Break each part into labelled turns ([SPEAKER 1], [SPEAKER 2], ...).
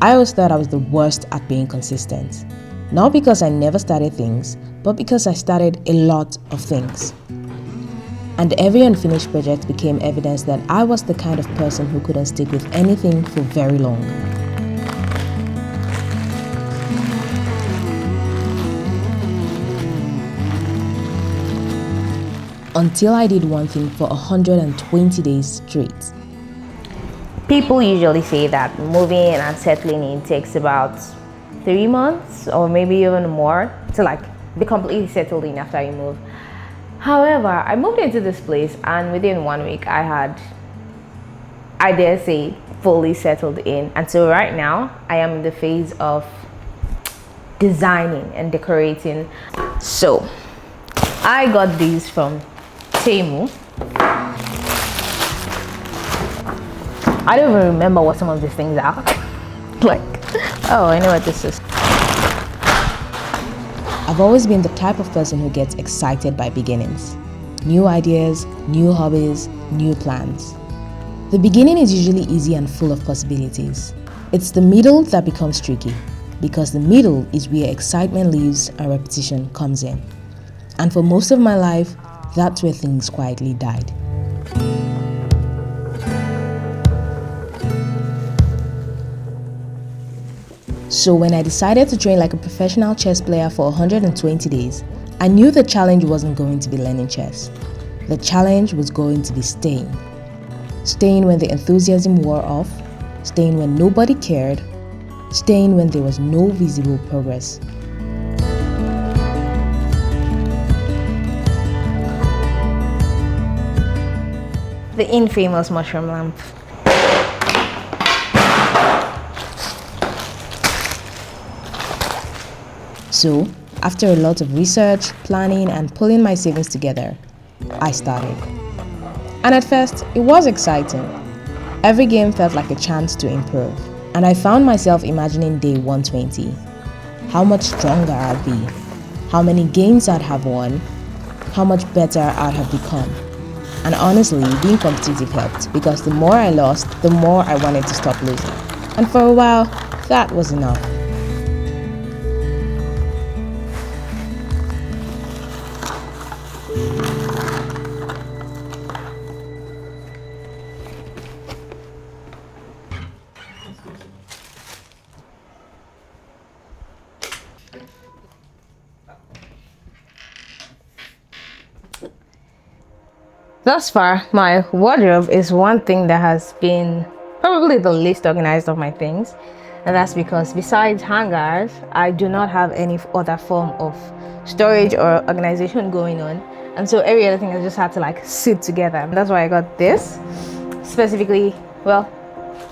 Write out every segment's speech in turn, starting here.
[SPEAKER 1] I always thought I was the worst at being consistent. Not because I never started things, but because I started a lot of things. And every unfinished project became evidence that I was the kind of person who couldn't stick with anything for very long. Until I did one thing for 120 days straight.
[SPEAKER 2] People usually say that moving and settling in takes about 3 months or maybe even more to like be completely settled in after you move. However, I moved into this place and within 1 week I dare say, fully settled in. And so right now I am in the phase of designing and decorating. So I got these from Temu. I don't even remember what some of these things are. Like, oh, I know what this is.
[SPEAKER 1] I've always been the type of person who gets excited by beginnings. New ideas, new hobbies, new plans. The beginning is usually easy and full of possibilities. It's the middle that becomes tricky, because the middle is where excitement lives and repetition comes in. And for most of my life, that's where things quietly died. So when I decided to train like a professional chess player for 120 days, I knew the challenge wasn't going to be learning chess. The challenge was going to be staying. Staying when the enthusiasm wore off, staying when nobody cared, staying when there was no visible progress.
[SPEAKER 2] The infamous mushroom lamp.
[SPEAKER 1] So, after a lot of research, planning, and pulling my savings together, I started. And at first, it was exciting. Every game felt like a chance to improve. And I found myself imagining day 120. How much stronger I'd be. How many games I'd have won. How much better I'd have become. And honestly, being competitive helped, because the more I lost, the more I wanted to stop losing. And for a while, that was enough.
[SPEAKER 2] Thus far, my wardrobe is one thing that has been probably the least organized of my things. And that's because besides hangers, I do not have any other form of storage or organization going on. And so every other thing I just had to like sit together. And that's why I got this specifically, well,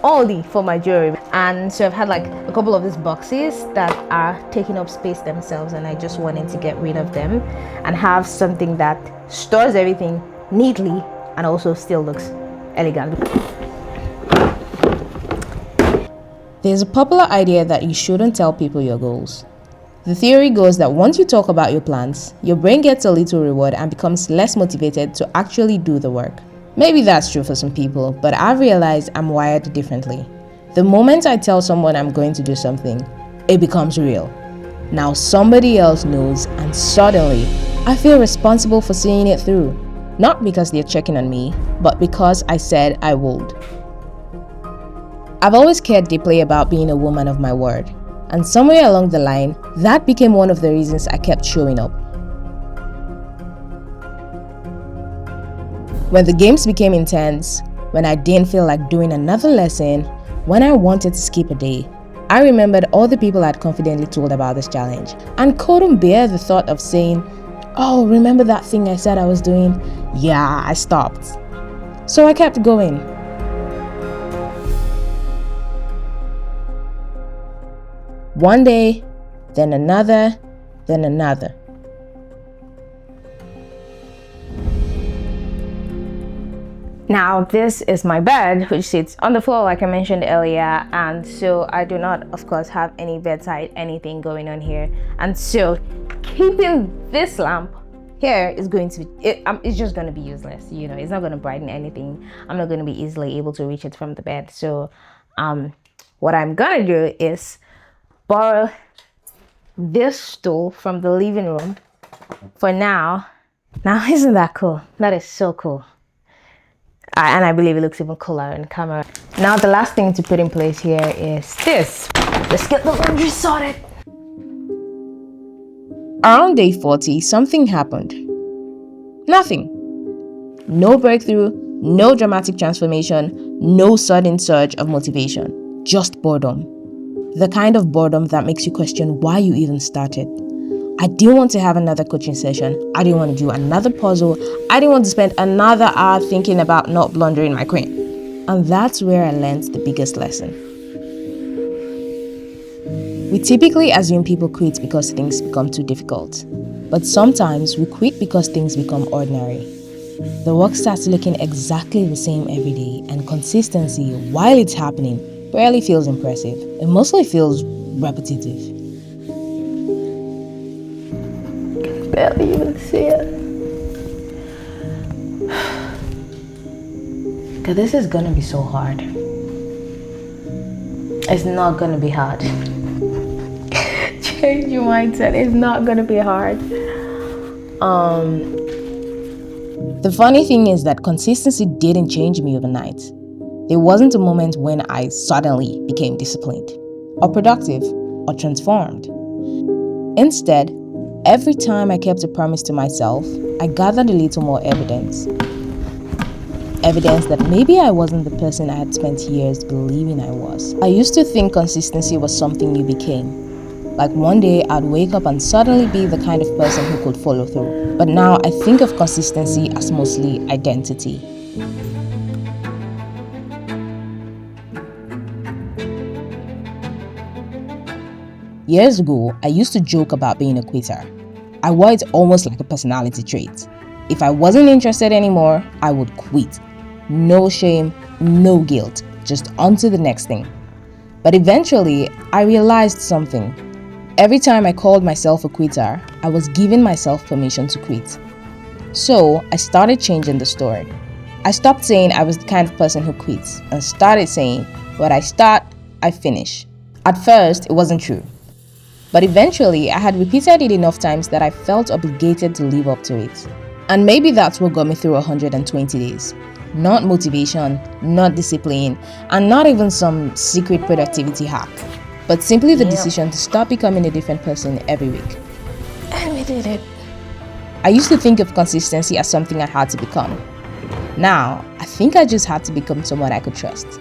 [SPEAKER 2] only for my jewelry. And so I've had like a couple of these boxes that are taking up space themselves, and I just wanted to get rid of them and have something that stores everything neatly and also still looks elegant.
[SPEAKER 1] There's a popular idea that you shouldn't tell people your goals. The theory goes that once you talk about your plans, your brain gets a little reward and becomes less motivated to actually do the work. Maybe that's true for some people, but I've realized I'm wired differently. The moment I tell someone I'm going to do something, it becomes real. Now somebody else knows, and suddenly I feel responsible for seeing it through. Not because they're checking on me, but because I said I would. I've always cared deeply about being a woman of my word, and somewhere along the line, that became one of the reasons I kept showing up. When the games became intense, when I didn't feel like doing another lesson, when I wanted to skip a day, I remembered all the people I'd confidently told about this challenge and couldn't bear the thought of saying, "Oh, remember that thing I said I was doing? Yeah, I stopped." So I kept going. One day, then another, then another.
[SPEAKER 2] Now this is my bed, which sits on the floor like I mentioned earlier, and so I do not of course have any bedside anything going on here. And so keeping this lamp here is going to be it's just going to be useless. You know, it's not going to brighten anything. I'm not going to be easily able to reach it from the bed. So what I'm gonna do is borrow this stool from the living room for now. Now, isn't that cool? That is so cool. And I believe it looks even cooler in camera. Now, the last thing to put in place here is this. Let's get the laundry sorted.
[SPEAKER 1] Around day 40, something happened. Nothing. No breakthrough, no dramatic transformation, no sudden surge of motivation. Just boredom. The kind of boredom that makes you question why you even started. I didn't want to have another coaching session. I didn't want to do another puzzle. I didn't want to spend another hour thinking about not blundering my queen. And that's where I learned the biggest lesson. We typically assume people quit because things become too difficult. But sometimes we quit because things become ordinary. The work starts looking exactly the same every day, and consistency, while it's happening, rarely feels impressive. It mostly feels repetitive.
[SPEAKER 2] Barely even see it. Cause this is gonna be so hard. It's not gonna be hard. Change your mindset. It's not gonna be hard.
[SPEAKER 1] The funny thing is that consistency didn't change me overnight. There wasn't a moment when I suddenly became disciplined, or productive, or transformed. Instead, every time I kept a promise to myself, I gathered a little more evidence. Evidence that maybe I wasn't the person I had spent years believing I was. I used to think consistency was something you became. Like one day I'd wake up and suddenly be the kind of person who could follow through. But now I think of consistency as mostly identity. Years ago, I used to joke about being a quitter. I wore it almost like a personality trait. If I wasn't interested anymore, I would quit. No shame, no guilt, just on to the next thing. But eventually, I realized something. Every time I called myself a quitter, I was giving myself permission to quit. So, I started changing the story. I stopped saying I was the kind of person who quits and started saying, what I start, I finish. At first, it wasn't true. But eventually, I had repeated it enough times that I felt obligated to live up to it. And maybe that's what got me through 120 days. Not motivation, not discipline, and not even some secret productivity hack. But simply the decision to stop becoming a different person every week.
[SPEAKER 2] And we did it.
[SPEAKER 1] I used to think of consistency as something I had to become. Now, I think I just had to become someone I could trust.